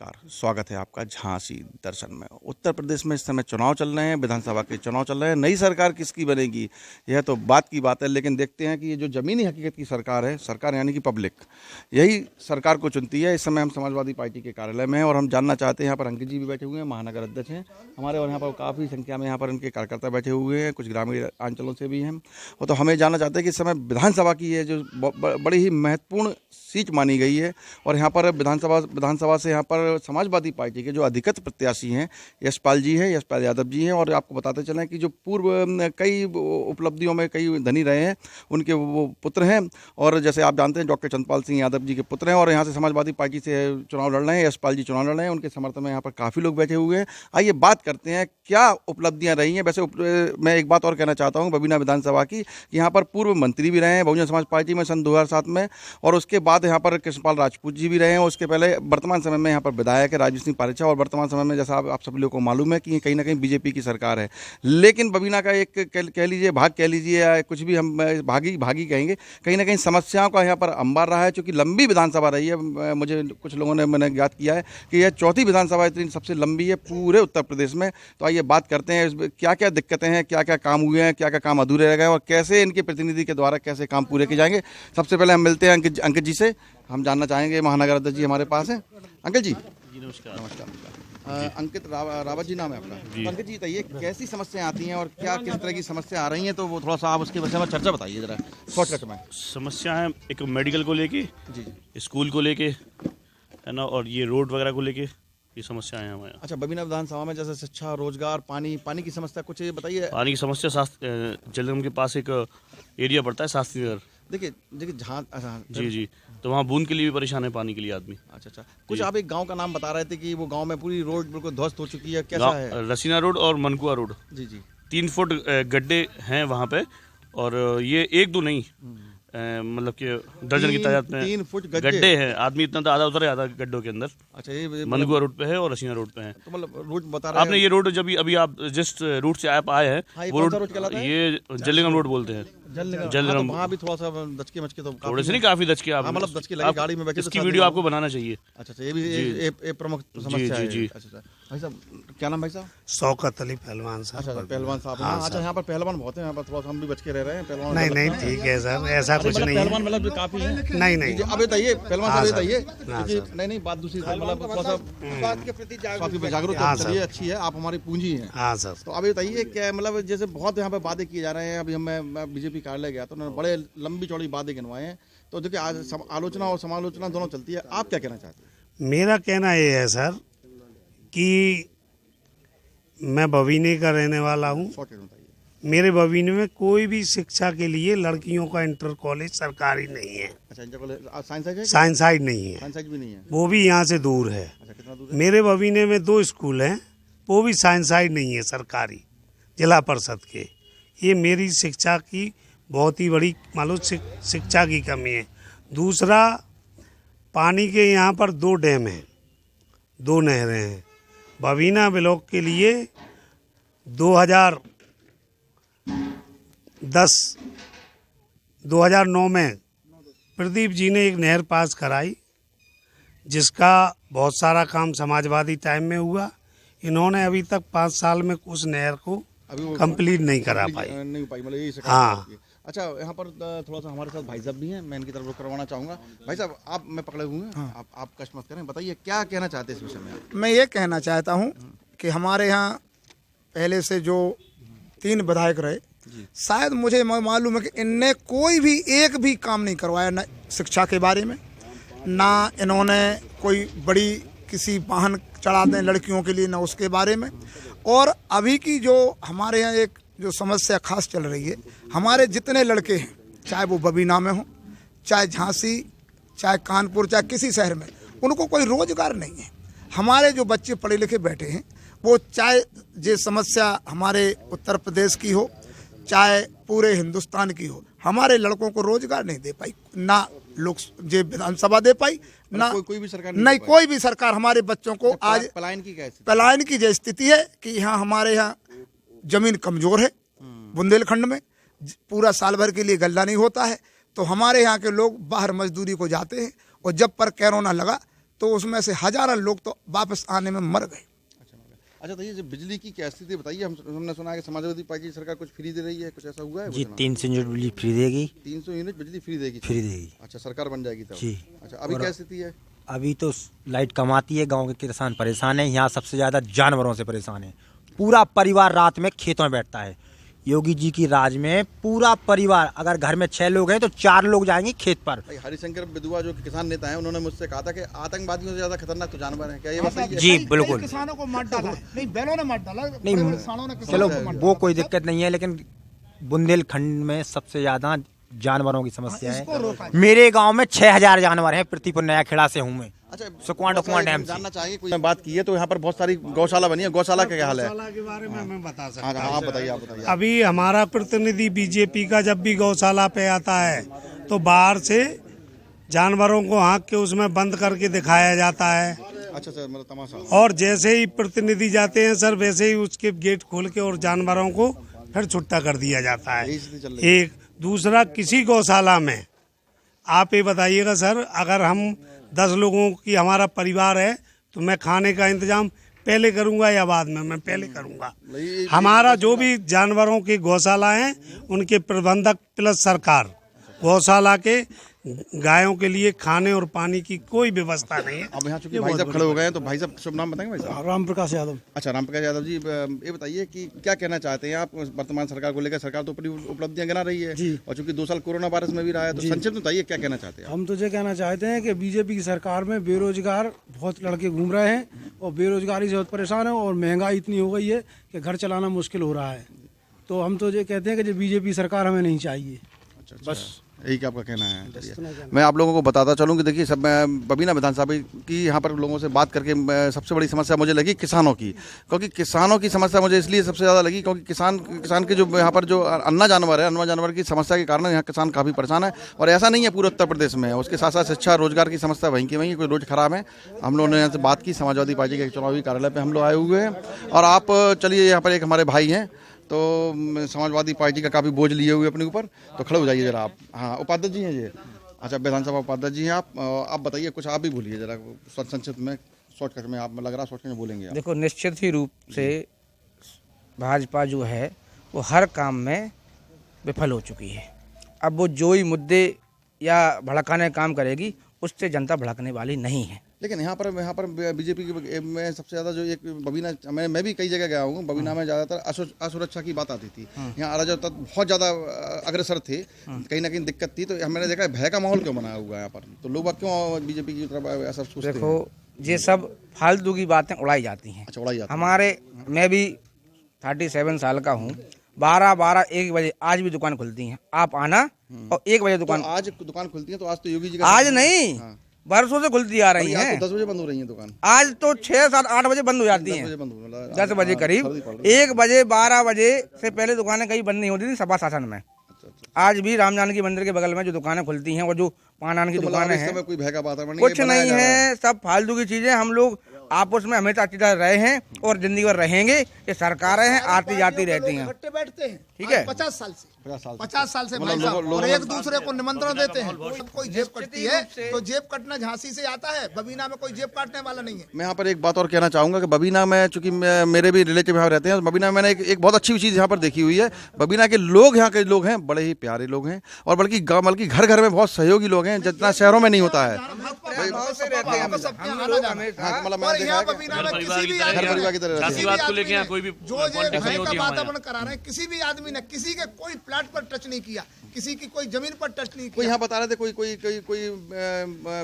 नमस्कार, स्वागत है आपका झांसी दर्शन में। उत्तर प्रदेश में इस समय चुनाव चल रहे हैं, विधानसभा के चुनाव चल रहे हैं। नई सरकार किसकी बनेगी यह तो बात की बात है, लेकिन देखते हैं कि ये जो ज़मीनी हकीकत की सरकार है, सरकार यानी कि पब्लिक, यही सरकार को चुनती है। इस समय हम समाजवादी पार्टी के कार्यालय में हैं और हम जानना चाहते हैं, यहाँ पर अंकित जी भी बैठे हुए हैं, महानगर अध्यक्ष हैं हमारे, और यहाँ पर काफ़ी संख्या में यहाँ पर इनके कार्यकर्ता बैठे हुए हैं, कुछ ग्रामीण अंचलों से भी हैं। वो तो हमें जानना चाहते हैं कि इस समय विधानसभा की ये जो बड़ी ही महत्वपूर्ण सीट मानी गई है, और यहाँ पर विधानसभा से यहाँ पर समाजवादी पार्टी के जो अधिकृत प्रत्याशी हैं यशपाल जी हैं, यशपाल यादव जी हैं। और आपको बताते चलें कि जो पूर्व कई उपलब्धियों में कई धनी रहे हैं, उनके वो पुत्र हैं, और जैसे आप जानते हैं डॉक्टर चंद्रपाल सिंह यादव जी के पुत्र हैं, और यहाँ से समाजवादी पार्टी से चुनाव लड़ रहे हैं, यशपाल जी चुनाव लड़ रहे हैं। उनके समर्थन में यहाँ पर काफ़ी लोग बैठे हुए हैं। आइए बात करते हैं क्या उपलब्धियाँ रही हैं। वैसे मैं एक बात और कहना चाहता हूँ बबीना विधानसभा की, कि यहाँ पर पूर्व मंत्री भी रहे हैं बहुजन समाज पार्टी में सन 2007 में, और उसके बाद यहाँ पर कृष्णपाल राजपूत जी भी रहे हैं। उसके पहले वर्तमान समय में यहाँ पर विधायक है राजवीर सिंह पारेचा, और वर्तमान समय में जैसा आप सभी लोगों को मालूम है कि कहीं ना कहीं बीजेपी की सरकार है। लेकिन बबीना का एक कह लीजिए भाग कह लीजिए, या कुछ भी हम भागी कहेंगे, कहीं ना कहीं समस्याओं का यहाँ पर अंबार रहा है। चूँकि लंबी विधानसभा रही है, मुझे कुछ लोगों ने मैंने ज्ञात किया है कि यह चौथी विधानसभा इतनी सबसे लंबी है पूरे उत्तर प्रदेश में। तो आइए बात करते हैं क्या क्या दिक्कतें हैं, क्या क्या काम हुए हैं, क्या क्या काम अधूरे रह गए, और कैसे इनके प्रतिनिधि के द्वारा कैसे काम पूरे किए जाएंगे। सबसे पहले हम मिलते हैं अंकित जी से। हम जानना चाहेंगे, महानगर अध्यक्ष जी हमारे पास हैं। अंकित जी नमस्कार। नमस्कार। अंकित रावत जी नाम है आपका। तो अंकित जी बताइए कैसी समस्याएं आती हैं और क्या किस तरह की समस्या आ रही हैं, तो वो थोड़ा सा आप उसके विषय में चर्चा बताइए जरा शॉर्टकट में। समस्या है एक मेडिकल को लेके, जी, स्कूल को लेके, है ना, और ये रोड वगैरह को लेके ये समस्या है हमारे यहाँ। अच्छा, बबीना विधानसभा में जैसे शिक्षा, रोजगार, पानी की समस्या कुछ ये बताइए। पानी की समस्या जलगम के पास एक एरिया पड़ता है शास्त्री नगर। देखिए जहाँ जी, तो वहाँ बूंद के लिए भी परेशान है पानी के लिए आदमी। अच्छा, कुछ आप एक गांव का नाम बता रहे थे कि वो गांव में पूरी रोड बिल्कुल ध्वस्त हो चुकी है, कैसा है? रसीना रोड और मनकुआ रोड। जी 3 फुट गड्ढे हैं वहाँ पे, और ये एक दो नहीं, मतलब कि दर्जन की तादाद में 3 फुट गड्ढे हैं। आदमी इतना तो आधा उतर है, आधा गड्ढों के अंदर। अच्छा, ये मनकुआ रोड पे है और रसीना रोड पे है। तो मतलब रोड बता रहे हैं आपने ये रोड जब अभी आप जिस रूट से आप आए हैं, वो रोड ये जलगम रोड बोलते हैं। जलगम वहाँ भी थोड़ा सा दचके मचके तो थोड़े से नहीं, काफी दचके आप मतलब दचके लगे गाड़ी में बैठे, इसकी वीडियो आपको बनाना चाहिए। अच्छा, ये भी एक प्रमुख समस्या है। जी। अच्छा भाई साहब, क्या नाम भाई साहब? शौकत अली पहलवान साहब। अच्छा, पहलवान साहब। अच्छा, यहाँ पर पहलवान बहुत है, यहाँ पर थोड़ा सा हम भी बच के रह रहे हैं पहलवान। नहीं ठीक है सर, ऐसा कुछ नहीं है। पहलवान मतलब काफी है। नहीं अब बताइए पहलवान साहब, बताइए। नहीं बात दूसरी, मतलब थोड़ा सा स्वास्थ्य के प्रति जागरूक, चलिए अच्छी है, आप हमारी पूंजी है। हाँ सर। तो अब बताइए क्या, मतलब जैसे बहुत यहाँ पे वादे किए जा रहे हैं। अभी मैं बीजेपी कार्यालय गया तो उन्होंने बड़े लंबी चौड़ी वादे गिनवाए हैं। तो देखिए आज आलोचना और समालोचना दोनों चलती है, आप क्या कहना चाहते हैं? मेरा कहना ये है सर कि मैं बबीने का रहने वाला हूँ। मेरे बबीने में कोई भी शिक्षा के लिए लड़कियों का इंटर कॉलेज सरकारी नहीं है। अच्छा, साइंस साइंस नहीं है, साइंस भी नहीं है, वो भी यहाँ से दूर है। अच्छा, कितना दूर है? मेरे बबीने में 2 स्कूल हैं, वो भी साइंस नहीं है सरकारी, जिला परिषद के। ये मेरी शिक्षा की बहुत ही बड़ी मालूम शिक्षा की कमी है। दूसरा, पानी के यहाँ पर 2 डैम हैं, 2 नहरें हैं। बबीना ब्लॉक के लिए 2009 में प्रदीप जी ने एक नहर पास कराई, जिसका बहुत सारा काम समाजवादी टाइम में हुआ। इन्होंने अभी तक 5 साल में उस नहर को कंप्लीट नहीं करा पाई। मतलब यही शिकायत। हाँ। अच्छा, यहाँ पर थोड़ा सा हमारे साथ भाई साहब भी हैं, मैं इनकी तरफ रुख करवाना चाहूँगा। भाई साहब, आप मैं पकड़े हुए हैं। हाँ। आप कष्ट मत करें, बताइए क्या कहना चाहते हैं इस विषय में? मैं ये कहना चाहता हूँ कि हमारे यहाँ पहले से जो 3 विधायक रहे, शायद मुझे मालूम है कि इनने कोई भी एक भी काम नहीं करवाया, न शिक्षा के बारे में, ना इन्होंने कोई बड़ी किसी वाहन चढ़ा दें लड़कियों के लिए, ना उसके बारे में। और अभी की जो हमारे यहाँ एक जो समस्या खास चल रही है, हमारे जितने लड़के हैं, चाहे वो बबीना में हो, चाहे झांसी, चाहे कानपुर, चाहे किसी शहर में, उनको कोई रोजगार नहीं है। हमारे जो बच्चे पढ़े लिखे बैठे हैं, वो चाहे ये समस्या हमारे उत्तर प्रदेश की हो, चाहे पूरे हिंदुस्तान की हो, हमारे लड़कों को रोजगार नहीं दे पाई, ना लोग जे विधानसभा दे पाई, ना कोई भी सरकार नहीं, कोई भी सरकार हमारे बच्चों को। आज पलायन की जो स्थिति है कि यहाँ हमारे यहाँ जमीन कमजोर है, बुंदेलखंड में पूरा साल भर के लिए गल्ला नहीं होता है, तो हमारे यहाँ के लोग बाहर मजदूरी को जाते हैं, और जब पर कोरोना लगा तो उसमें से हजारों लोग तो वापस आने में मर गए। अच्छा, तो ये जो बिजली की क्या स्थिति बताइए। हमने सुना है कि समाजवादी पार्टी की सरकार कुछ फ्री दे रही है, कुछ ऐसा हुआ है? जी 300 यूनिट बिजली फ्री देगी। 300 यूनिट बिजली फ्री देगी? फ्री देगी। अच्छा, सरकार बन जाएगी तब? जी। अच्छा, अभी क्या स्थिति है? अभी तो लाइट कम आती है, गांव के किसान परेशान हैं। यहाँ सबसे ज़्यादा जानवरों से परेशान है। पूरा परिवार रात में खेतों में बैठता है। योगी जी की राज में पूरा परिवार, अगर घर में 6 लोग हैं तो 4 लोग जाएंगे खेत पर। भाई हरिशंकर बिदुआ जो किसान नेता हैं, उन्होंने मुझसे कहा था कि आतंकवादियों से ज्यादा खतरनाक तो जानवर हैं। क्या ये बात सही है? जी बिल्कुल। किसानों को मार डाला, नहीं बैलों ने मार डाला, नहीं किसानों ने चलो वो कोई दिक्कत नहीं है, लेकिन बुंदेलखंड में सबसे ज्यादा जानवरों की समस्या है। मेरे गांव में 6000 जानवर हैं। प्रतिपुर नया खेड़ा से हूँ मैं। अच्छा, सुकमा डैम से। जानना चाहिए कोई बात की है तो यहाँ पर बहुत सारी गौशाला बनी है। गौशाला का क्या हाल है? गौशाला के बारे में मैं बता सकता हूँ। हाँ, आप बताइए। अभी हमारा प्रतिनिधि बीजेपी का जब भी गौशाला पे आता है तो बाहर से जानवरों को हाँक के उसमें बंद करके दिखाया जाता है। अच्छा सर, मतलब तमाशा। और जैसे ही प्रतिनिधि जाते हैं सर, वैसे ही उसके गेट खोल के और जानवरों को फिर छुट्टा कर दिया जाता है। यही स्थिति चल रही है। एक दूसरा, किसी गौशाला में आप ये बताइएगा सर, अगर हम 10 लोगों की हमारा परिवार है तो मैं खाने का इंतजाम पहले करूंगा या बाद में? मैं पहले करूंगा। हमारा जो भी जानवरों की गौशाला हैं उनके प्रबंधक प्लस सरकार, गौशाला के गायों के लिए खाने और पानी की कोई व्यवस्था नहीं है। अब यहाँ चूंकि भाई साहब खड़े हो गए हैं तो भाई साहब शुभ नाम बताएंगे? भाई साहब राम प्रकाश यादव। अच्छा, राम प्रकाश यादव जी, ये बताइए कि क्या कहना चाहते हैं आप वर्तमान सरकार को लेकर? सरकार तो अपनी उपलब्धियां गिना रही है जी। और चूंकि 2 साल कोरोना वायरस में भी रहा है, तो संक्षिप्त में बताइए क्या कहना चाहते हैं? हम तो ये कहना चाहते हैं कि बीजेपी की सरकार में बेरोजगार बहुत लड़के घूम रहे हैं और बेरोजगारी से बहुत परेशान है और महंगाई इतनी हो गई है कि घर चलाना मुश्किल हो रहा है। तो हम तो ये कहते हैं कि जो बीजेपी सरकार हमें नहीं चाहिए। बस यही क्या आपका कहना है? मैं आप लोगों को बताता चलूँ कि देखिए, सब मैं बबीना विधानसभा की यहाँ पर लोगों से बात करके सबसे बड़ी समस्या मुझे लगी किसानों की। क्योंकि किसानों की समस्या मुझे इसलिए सबसे ज़्यादा लगी क्योंकि किसान के जो यहाँ पर जो अन्ना जानवर की समस्या के कारण यहाँ किसान काफ़ी परेशान है। और ऐसा नहीं है पूरे उत्तर प्रदेश में, उसके साथ साथ शिक्षा रोजगार की समस्या वहीं की वहीं कोई रोज खराब है। हम लोगों ने यहाँ से बात की, समाजवादी पार्टी के चुनावी कार्यालय पर हम लोग आए हुए हैं। और आप चलिए, यहाँ पर एक हमारे भाई हैं तो समाजवादी पार्टी का काफ़ी बोझ लिए हुए अपने ऊपर, तो खड़े हो जाइए जरा आप। हाँ, उपाध्यक्ष जी हैं ये। अच्छा, विधानसभा उपाध्यक्ष जी हैं आप बताइए कुछ, आप भी बोलिए जरा संक्षिप्त में, शॉर्टकट में। आप लग रहा शॉर्टकट में बोलेंगे आप। देखो, निश्चित ही रूप से भाजपा जो है वो हर काम में विफल हो चुकी है। अब वो जो ही मुद्दे या भड़काने काम करेगी उससे जनता भड़कने वाली नहीं है। लेकिन यहाँ पर बीजेपी में सबसे ज़्यादा जो एक बबीना, मैं भी कई जगह गया हूँ, बबीना में ज़्यादातर असुरक्षा की बात आती थी। यहाँ अराजकता बहुत ज़्यादा अग्रसर थे, कहीं ना कहीं दिक्कत थी। तो मैंने देखा भय का माहौल क्यों बनाया हुआ है यहाँ पर? तो लोग क्यों बीजेपी की तरफ ऐसा सोचते हैं? देखो, ये सब फालतू की बातें उड़ाई जाती हैं। अच्छा, उड़ाई जाती है। हमारे, मैं भी 37 साल का हूँ। 12-1 बजे आज भी दुकान खुलती है। आप आना और 1 बजे दुकान। तो आज दुकान खुलती है तो आज तो योगी जी का आज नहीं, बरसों से खुलती आ रही हैं। तो 10 बजे बंद हो रही है दुकान। आज तो 6, 7, 8 बजे बंद हो जाती हैं। 10 बजे करीब, 1 बजे 12 बजे से पहले दुकानें कहीं बंद नहीं होती थी सभा शासन में। आज भी राम जानकी मंदिर के बगल में जो दुकानें खुलती हैं और जो पान की दुकानें हैं, कोई भय का वातावरण कुछ नहीं है, सब फालतू की चीजें। हम लोग आपस में हमेशा अच्छी रहे हैं और जिंदगी भर रहेंगे। ये सरकारें हैं, आती जाती रहती हैं। इकट्ठे बैठते हैं, ठीक है। 50 साल से भाई साहब, और एक दूसरे को निमंत्रण देते हैं। कोई जेब कटती है तो जेब कटना झांसी से आता है, बबीना में कोई जेब काटने वाला नहीं है। मैं यहाँ पर एक बात और कहना चाहूँगा कि बबीना में, चूंकि मेरे भी रिलेटिव यहाँ रहते हैं, बबीना में मैंने एक बहुत अच्छी चीज़ यहाँ पर देखी हुई है। बबीना के लोग, यहाँ के लोग हैं बड़े ही प्यारे लोग हैं, और बल्कि घर घर में बहुत सहयोगी लोग हैं, जितना शहरों में नहीं होता है। परिवार की तरह वातावरण करा रहे हैं। किसी भी आदमी ने किसी के कोई प्लाट पर टच नहीं किया, किसी की कोई जमीन पर टच नहीं कोई किया। यहाँ बता रहे थे कोई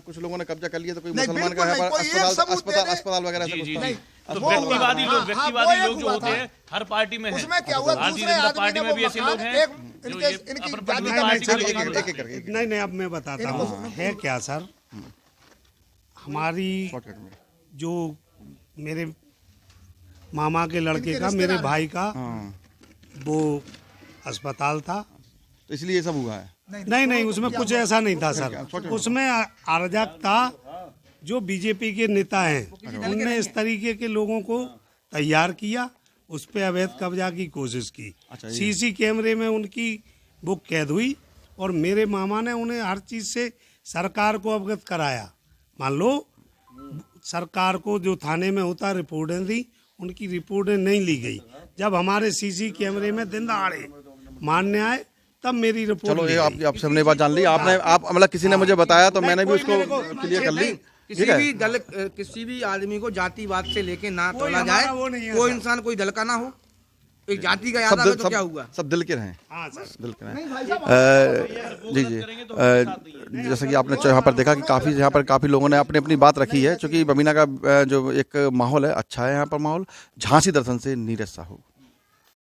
कुछ लोगों ने कब्जा कर लिया, तो कोई नहीं, मुसलमान का बिल्कुल यहाँ नहीं, कोई एक सबूत दे दे। अस्पताल वगैरह ऐसा जी, कुछ जी, था? जी। नहीं। तो वो व्यक्तिवादी हुआ, लोग वो जो एक होते हुआ हैं हर पार्टी में है। उसमें क्या हुआ, भारतीय दूसरे जनता आदमी पार्टी ने में वो भी ऐसे लोग हैं इनकी जो जाति का नहीं, मैं बताता हूँ है क्या सर। हमारी जो मेरे मामा के लड़के का, मेरे भाई का वो अस्पताल था, तो इसलिए ये सब हुआ है। नहीं, उसमें कुछ ऐसा नहीं था सर। उसमें अराजक था। जो बीजेपी के नेता हैं उनने इस तरीके के लोगों को तैयार किया, उस पे अवैध कब्जा की कोशिश की। सीसी कैमरे में उनकी वो कैद हुई और मेरे मामा ने उन्हें हर चीज से सरकार को अवगत कराया। मान लो सरकार को जो थाने में होता रिपोर्टें दी, उनकी रिपोर्टें नहीं ली गई। जब हमारे सीसी कैमरे में दिन दहाड़े मारने आए तब मेरी रिपोर्ट चलो ली ये गई। आपकी आपसे हमने बात जान ली, आपने आप मतलब किसी ने मुझे बताया तो मैंने भी उसको क्लियर कर ली। किसी भी दल किसी भी आदमी को जातिवाद से लेके ना कोई तोला जाए, हमारा वो नहीं है कोई सर। इंसान कोई दल का ना हो, एक जाति का याद सब आवे दिल तो क्या हुआ। सब दिल के रहें, हाँ सर। दिल के रहें। जी जी जैसे कि आपने यहाँ पर देखा कि काफ़ी यहाँ पर काफ़ी लोगों ने अपनी अपनी बात रखी है, क्योंकि बमीना का जो एक माहौल है अच्छा है यहाँ पर माहौल। झांसी दर्शन से नीरज साहू।